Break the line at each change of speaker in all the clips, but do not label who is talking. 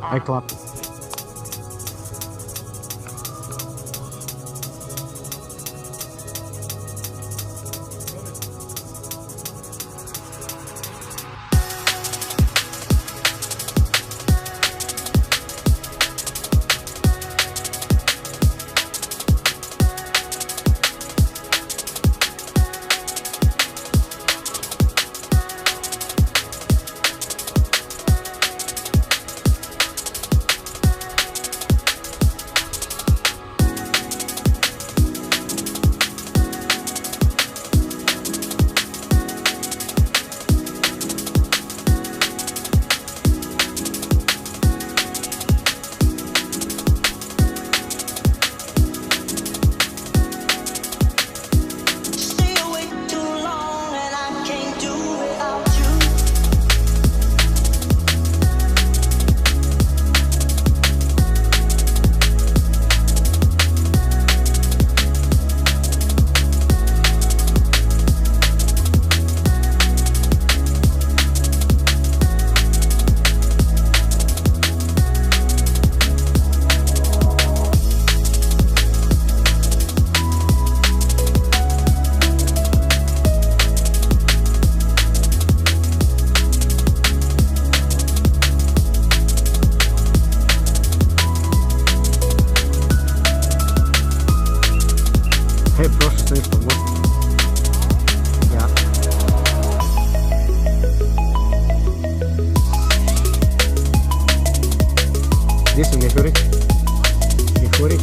Aj klap. Hej, prošao sam isto most. Ja. Gdje su Mihurić? Mihurić?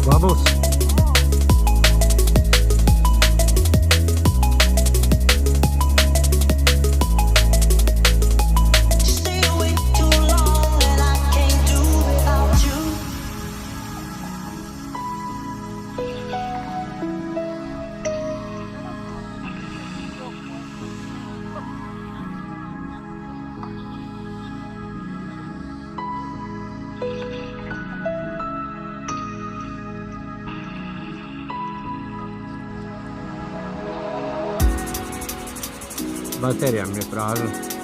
Bubbles? Baterija mi je prazna.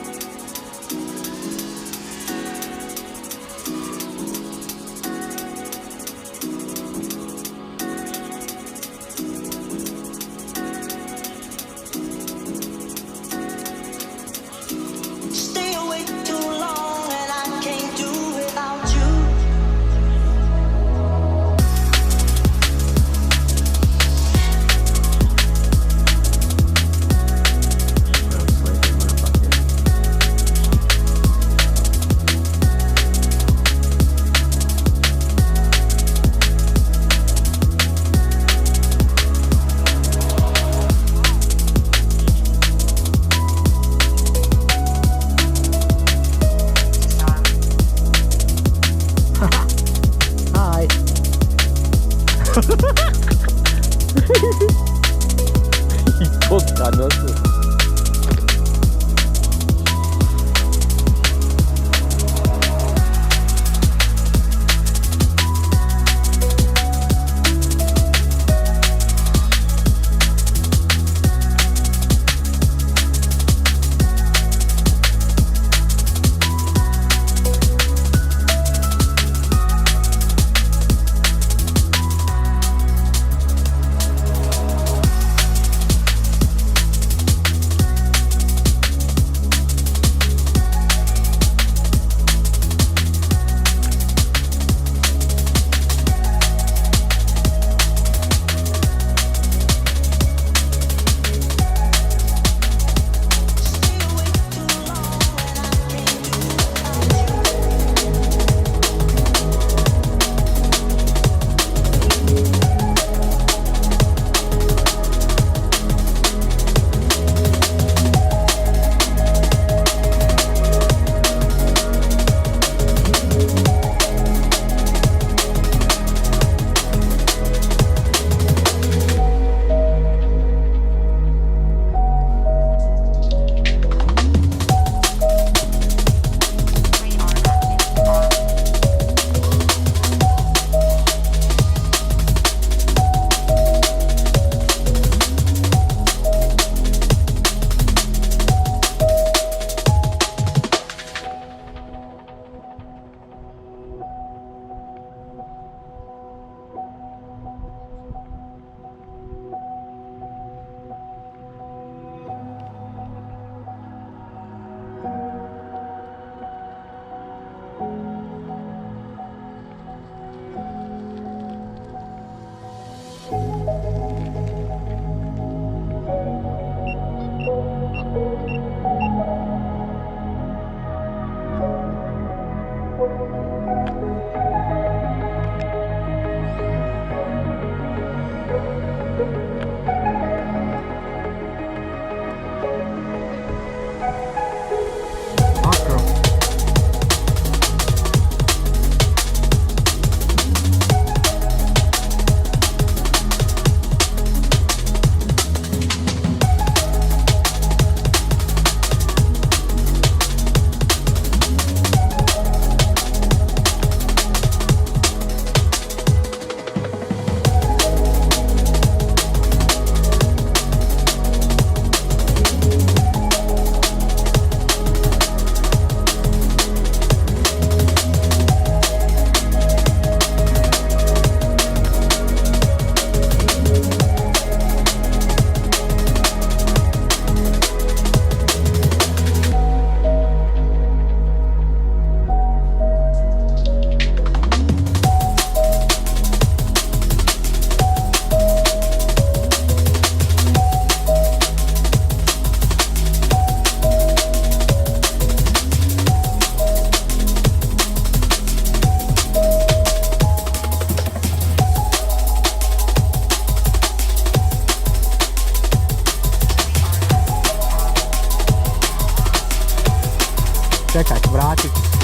Čekaj, vratit ću se.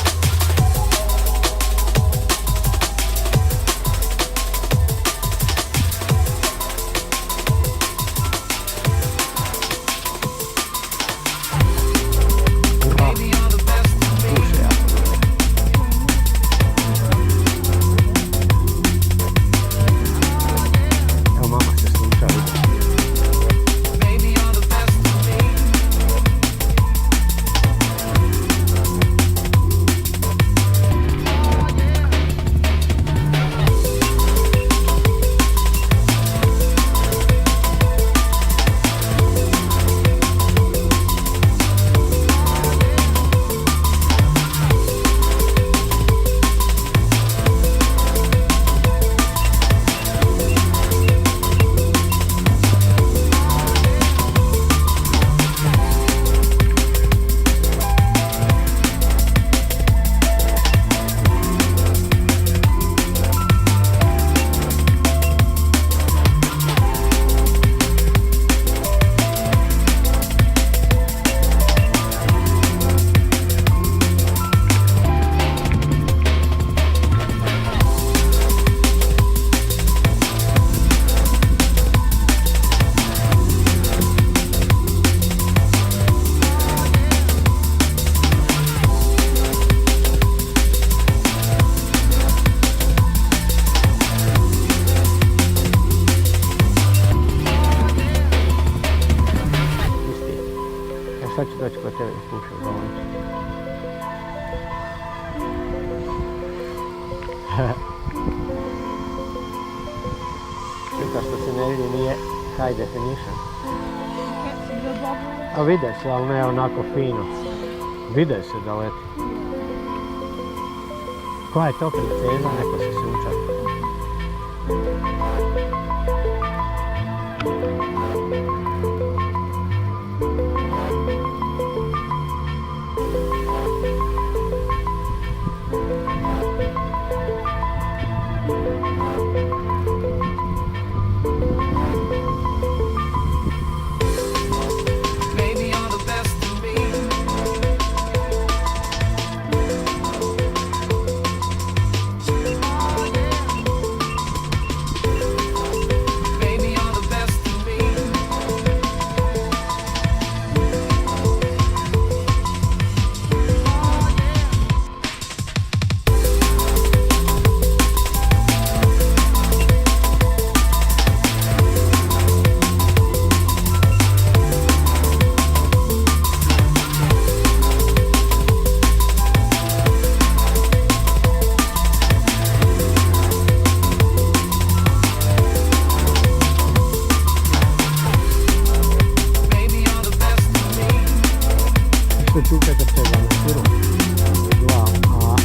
Sad ću doći kod tebe da slušam dovoljno. Pita što se ne vidi nije high definition. A vide se, ali ne onako fino. Vide se da leti. Koja je to princeza? Neko se sunča. Čukajte čega na siru. Dva, a.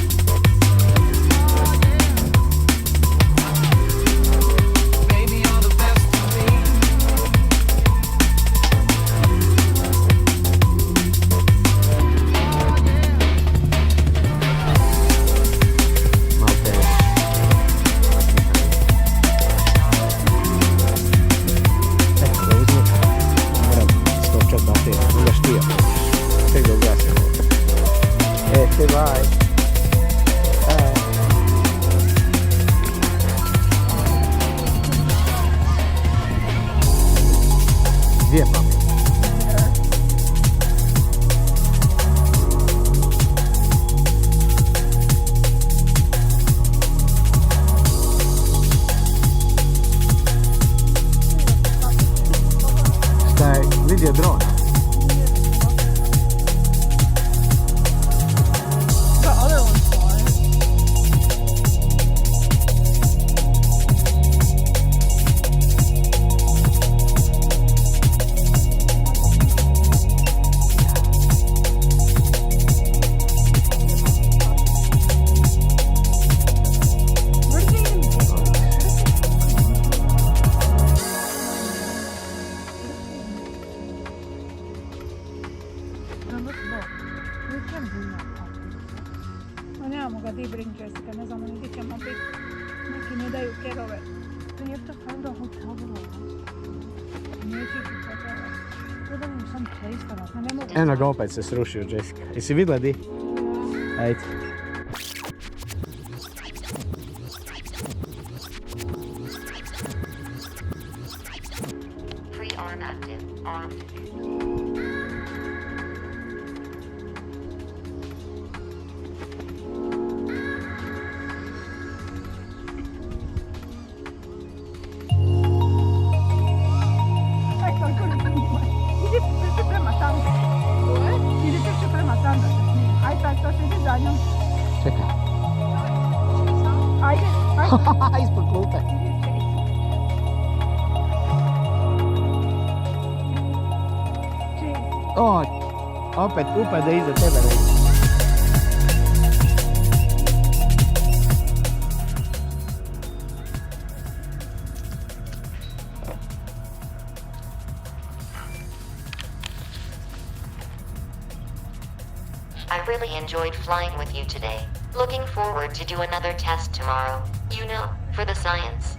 Vai. Dvije pamet. Šta je vidio dron?
Ma nemamo ga di brinđeska, ne znamo ni gdje ćemo biti. Neki ne daju kerove. To je to kao da hotelu. Neće ti hotela. To da mi sam prestala, ne mogu.
Eno ga opet se srušio Jessica. Jesi vidjela di?
Ajde.
Free arm active. Armed.
Ecco, gli piace prema tanto. Gli piace prema tanto. Hai tanto se disegno.
Čekaj.
Ajde, ajde.
Ispod klupe. O, opet upade iza tebe.
I really enjoyed flying with you today. Looking forward to do another test tomorrow. You know, for the science.